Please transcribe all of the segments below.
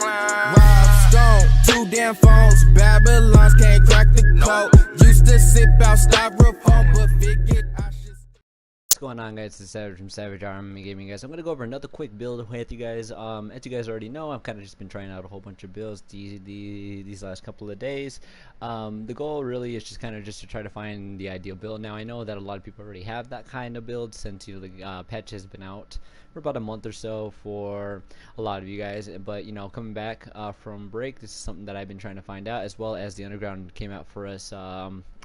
Rob Stone, 2 damn phones, Babylons can't crack the code. Used to sip out styrofoam, but figured I should. What's going on, guys? It's Savage from Savage Army Gaming, guys. I'm gonna go over another quick build with you guys. As you guys already know, I've kind of just been trying out a whole bunch of builds these last couple of days. The goal really is just kind of just to try to find the ideal build. Now, I know that a lot of people already have that kind of build since the patch has been out for about a month or so for a lot of you guys. But coming back from break, this is something that I've been trying to find out, as well as the Underground came out for us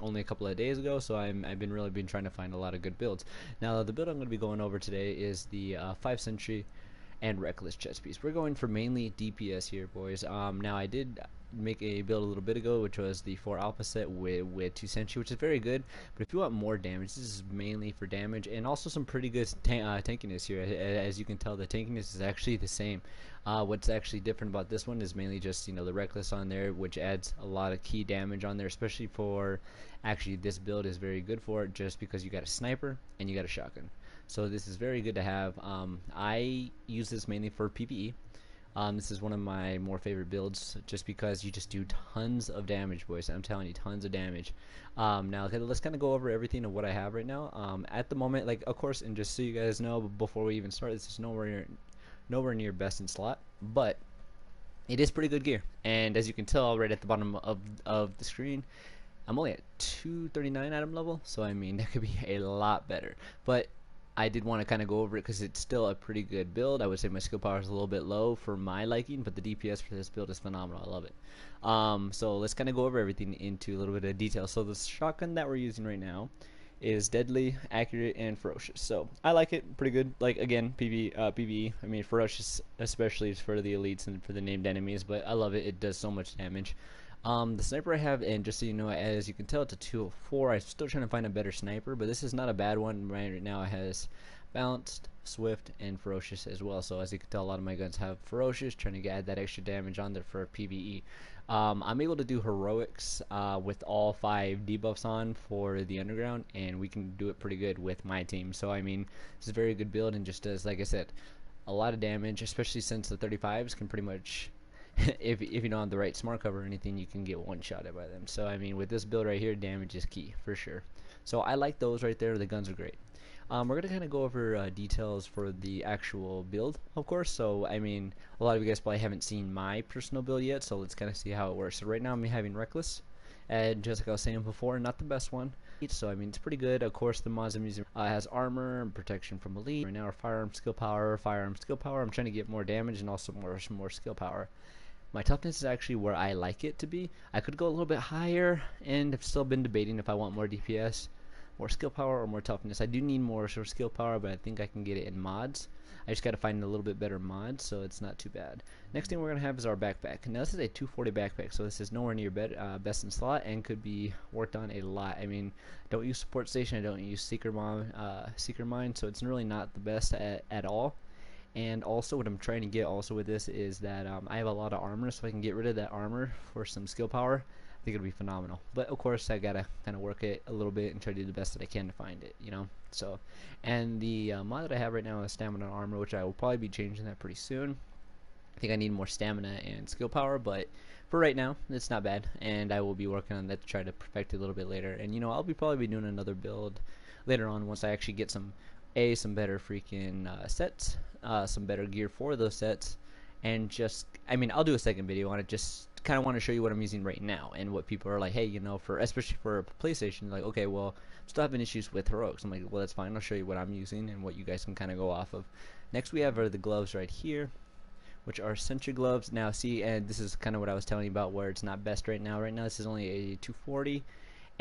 only a couple of days ago. So I've been really trying to find a lot of good builds. Now, the build I'm going to be going over today is the Pve Sentry and Reckless chest piece. We're going for mainly DPS here, boys. Now, I did make a build a little bit ago, which was the 4 alpha set with 2 Sentry, which is very good. But if you want more damage, this is mainly for damage, and also some pretty good tankiness here. As you can tell, the tankiness is actually the same. What's actually different about this one is mainly just the Reckless on there, which adds a lot of key damage on there, especially for actually this build is very good for it, just because you got a sniper and you got a shotgun. So this is very good to have. I use this mainly for PvE. This is one of my more favorite builds, just because you just do tons of damage, boys. I'm telling you, tons of damage. Now let's kind of go over everything of what I have right now. At the moment, like, of course, and just so you guys know, before we even start, this is nowhere near best in slot, but it is pretty good gear. And as you can tell right at the bottom of the screen, I'm only at 239 item level, so I mean that could be a lot better. But I did want to kind of go over it because it's still a pretty good build. I would say my skill power is a little bit low for my liking, but the DPS for this build is phenomenal. I love it. So let's kind of go over everything into a little bit of detail. So the shotgun that we're using right now is deadly, accurate, and ferocious. So I like it pretty good. Like, again, PvE. I mean, ferocious especially is for the elites and for the named enemies, but I love it. It does so much damage. The sniper I have, and just so you know, as you can tell, it's a 204. I'm still trying to find a better sniper, but this is not a bad one. Right now it has balanced, swift, and ferocious as well. So as you can tell, a lot of my guns have ferocious, trying to add that extra damage on there for PvE. I'm able to do heroics with all 5 debuffs on for the Underground, and we can do it pretty good with my team. So I mean, it's a very good build, and just does, like I said, a lot of damage, especially since the 35s can pretty much if you don't have the right smart cover or anything, you can get one-shotted by them. So I mean, with this build right here, damage is key for sure. So I like those right there. The guns are great. We're gonna kind of go over details for the actual build, of course. So I mean, a lot of you guys probably haven't seen my personal build yet, so let's kind of see how it works. So right now I'm having Reckless, and just like I was saying before, not the best one. So I mean, it's pretty good. Of course, the mods I'm using has armor and protection from elite. Right now, our firearm skill power. I'm trying to get more damage and also more skill power. My toughness is actually where I like it to be. I could go a little bit higher, and I've still been debating if I want more DPS, more skill power, or more toughness. I do need more sort of skill power, but I think I can get it in mods. I just got to find a little bit better mods, so it's not too bad. Next thing we're going to have is our backpack. Now this is a 240 backpack, so this is nowhere near best in slot and could be worked on a lot. I mean, I don't use support station, I don't use seeker mine, so it's really not the best at all. And also what I'm trying to get also with this is that I have a lot of armor, so I can get rid of that armor for some skill power. I think it'll be phenomenal. But of course I gotta kind of work it a little bit and try to do the best that I can to find it, So, and the mod that I have right now is stamina and armor, which I will probably be changing that pretty soon. I think I need more stamina and skill power, but for right now it's not bad, and I will be working on that to try to perfect it a little bit later. And I'll probably be doing another build later on once I actually get some better freaking sets, some better gear for those sets, and just, I mean, I'll do a second video on it. Just kind of want to show you what I'm using right now and what people are like, hey, especially for PlayStation, like, okay, well, I'm still having issues with heroics. I'm like, well, that's fine. I'll show you what I'm using and what you guys can kind of go off of. Next we have the gloves right here, which are Sentry gloves. Now see, and this is kind of what I was telling you about where it's not best right now. Right now this is only a 240.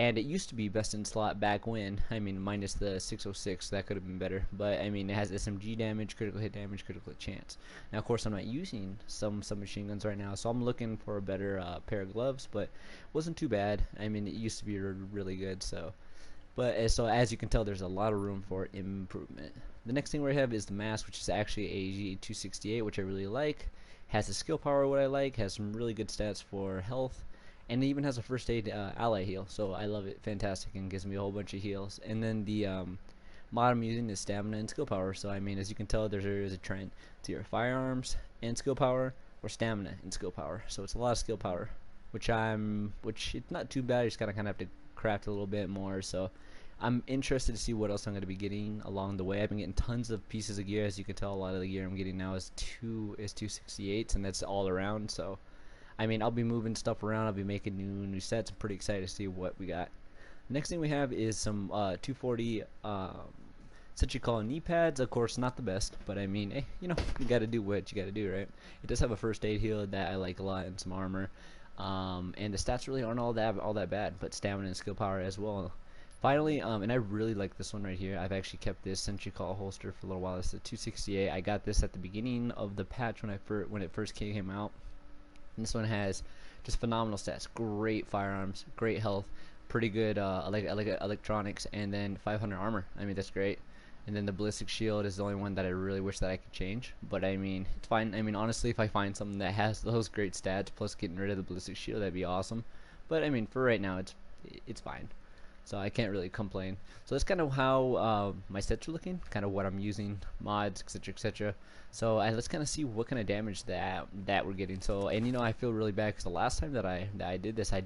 And it used to be best in slot back when, I mean, minus the 606, so that could have been better. But I mean, it has SMG damage, critical hit damage, critical hit chance. Now, of course, I'm not using some machine guns right now, so I'm looking for a better pair of gloves. But it wasn't too bad. I mean, it used to be really good. So as you can tell, there's a lot of room for improvement. The next thing we have is the mask, which is actually a G268, which I really like. Has the skill power, what I like. Has some really good stats for health. And it even has a first aid ally heal, so I love it. Fantastic, and gives me a whole bunch of heals. And then the mod I'm using is stamina and skill power. So I mean, as you can tell, there is a trend to your firearms and skill power, or stamina and skill power. So it's a lot of skill power, which it's not too bad. You just kind of have to craft a little bit more. So I'm interested to see what else I'm going to be getting along the way. I've been getting tons of pieces of gear. As you can tell, a lot of the gear I'm getting now is 268s, and that's all around. So I mean, I'll be moving stuff around. I'll be making new sets. I'm pretty excited to see what we got. Next thing we have is some 240 Sentry Call knee pads. Of course, not the best, but I mean, hey, you know, you got to do what you got to do, right? It does have a first aid heal that I like a lot, and some armor. And the stats really aren't all that bad, but stamina and skill power as well. Finally, and I really like this one right here. I've actually kept this Sentry Call holster for a little while. It's the 268. I got this at the beginning of the patch when it first came out. And this one has just phenomenal stats, great firearms, great health, pretty good electronics, and then 500 armor. I mean, that's great. And then the ballistic shield is the only one that I really wish that I could change, but I mean, it's fine. I mean, honestly, if I find something that has those great stats plus getting rid of the ballistic shield, that'd be awesome. But I mean, for right now, it's fine. So I can't really complain. So that's kind of how my sets are looking, kind of what I'm using, mods, etc., etc. So let's kind of see what kind of damage that we're getting. So, and you know, I feel really bad because the last time that I did this, I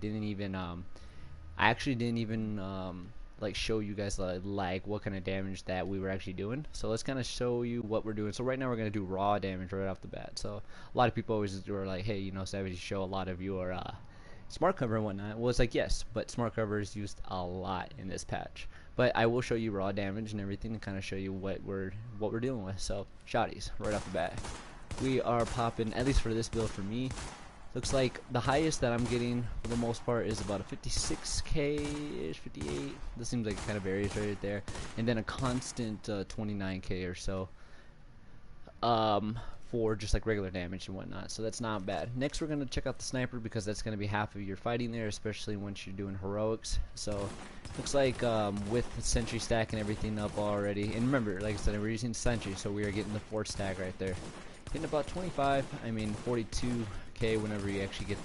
actually didn't even like show you guys like what kind of damage that we were actually doing. So let's kind of show you what we're doing. So right now we're gonna do raw damage right off the bat. So a lot of people always are like, hey, you know, Savage, you show a lot of your smart cover and whatnot. Well, it's like, yes, but smart cover is used a lot in this patch. But I will show you raw damage and everything, and kind of show you what we're dealing with. So shotties right off the bat, we are popping, at least for this build for me. Looks like the highest that I'm getting for the most part is about a 56k ish, 58. This seems like it kind of varies right there, and then a constant 29k or so. For just like regular damage and whatnot, so that's not bad. Next we're going to check out the sniper, because that's going to be half of your fighting there, especially once you're doing heroics. So looks like with the sentry stack and everything up already, and remember, like I said, we're using sentry, so we are getting the 4th stack right there, getting about 25, I mean 42k whenever you actually get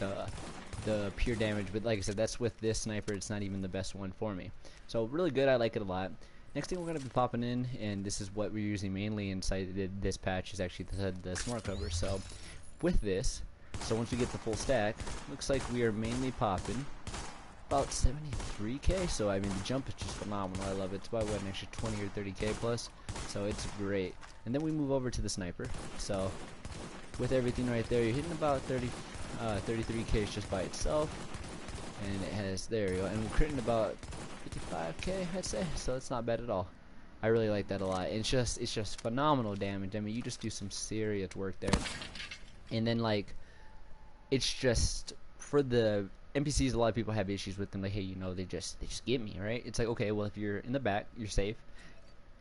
the pure damage. But like I said, that's with this sniper. It's not even the best one for me, so really good. I like it a lot. Next thing we're going to be popping in, and this is what we're using mainly inside this patch, is actually the smart cover. So with this, so once we get the full stack, looks like we are mainly popping about 73k. So I mean, the jump is just phenomenal. I love it. It's about what, an extra 20 or 30k plus, so it's great. And then we move over to the sniper. So with everything right there, you're hitting about 33k just by itself, and it has, there you go, and we're critting about 55k, I'd say, so it's not bad at all. I really like that a lot. It's just phenomenal damage. I mean, you just do some serious work there. And then like, it's just, for the NPCs, a lot of people have issues with them, like, hey, you know, they just get me, right? It's like, okay, well, if you're in the back, you're safe.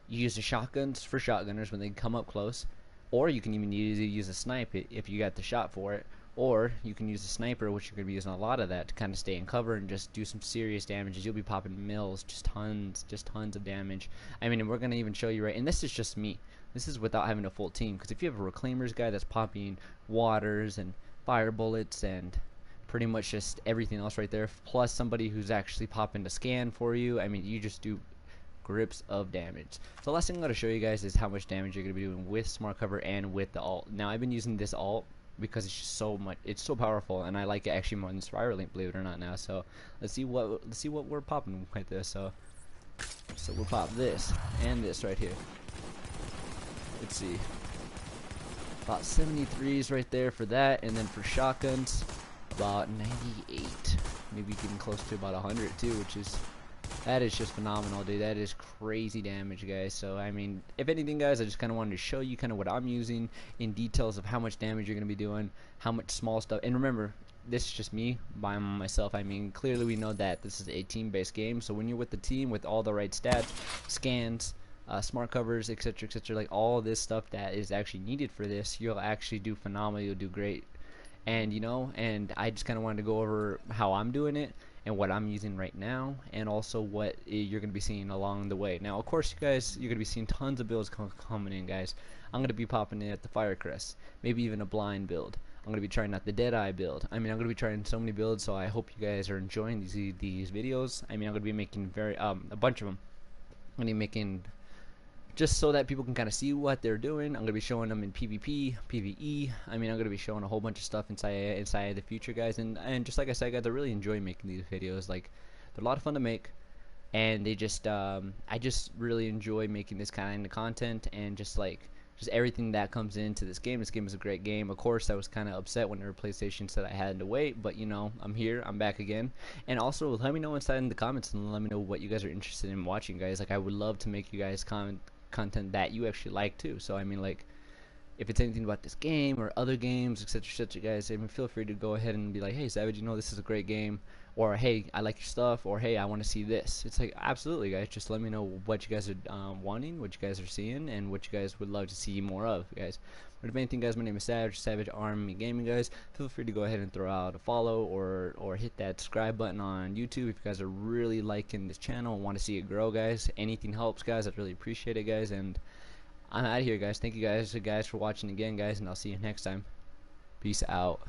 You use the shotguns for shotgunners when they come up close, or you can even use a snipe if you got the shot for it. Or you can use a sniper, which you're going to be using a lot of that, to kind of stay in cover and just do some serious damages. You'll be popping mills, just tons of damage. I mean, and we're going to even show you, right, and this is just me. This is without having a full team, because if you have a reclaimers guy that's popping waters and fire bullets and pretty much just everything else right there, plus somebody who's actually popping to scan for you, I mean, you just do grips of damage. So the last thing I'm going to show you guys is how much damage you're going to be doing with smart cover and with the alt. Now, I've been using this alt because it's just it's so powerful, and I like it actually more than Spiral Link, believe it or not. Now, so let's see what we're popping right there. So we'll pop this and this right here. Let's see, about 73s right there for that, and then for shotguns about 98, maybe getting close to about 100 too, which is, that is just phenomenal, dude. That is crazy damage, guys. So I mean, if anything, guys, I just kind of wanted to show you kind of what I'm using in details of how much damage you're going to be doing, how much small stuff. And remember, this is just me by myself. I mean, clearly we know that this is a team-based game, so when you're with the team with all the right stats, scans, smart covers, etc., etc., like all this stuff that is actually needed for this, you'll actually do phenomenal. You'll do great. And you know, and I just kind of wanted to go over how I'm doing it and what I'm using right now, and also what you're going to be seeing along the way. Now, of course, you guys, you're going to be seeing tons of builds coming in, guys. I'm going to be popping in at the Firecrest, maybe even a blind build. I'm going to be trying out the Deadeye build. I mean, I'm going to be trying so many builds, so I hope you guys are enjoying these videos. I mean, I'm going to be making a bunch of them. I'm going to be making just so that people can kind of see what they're doing. I'm gonna be showing them in PvP, PvE. I mean, I'm gonna be showing a whole bunch of stuff inside the future, guys. And just like I said, guys, I really enjoy making these videos. Like, they're a lot of fun to make, and they just I just really enjoy making this kind of content, and just everything that comes into this game. This game is a great game. Of course, I was kind of upset when PlayStation said I had to wait, but you know, I'm here, I'm back again. And also, let me know inside in the comments, and let me know what you guys are interested in watching, guys. Like, I would love to make you guys content that you actually like too. So I mean, like, if it's anything about this game or other games, etc., etc., guys, I mean, feel free to go ahead and be like, hey, Savage, you know, this is a great game, or hey, I like your stuff, or hey, I want to see this. It's like, absolutely, guys, just let me know what you guys are wanting, what you guys are seeing, and what you guys would love to see more of, guys. But if anything, guys, my name is Savage, Savage Army Gaming, guys. Feel free to go ahead and throw out a follow, or hit that subscribe button on YouTube if you guys are really liking this channel and want to see it grow, guys. Anything helps, guys. I'd really appreciate it, guys. And I'm out of here, guys. Thank you guys for watching again, guys, and I'll see you next time. Peace out.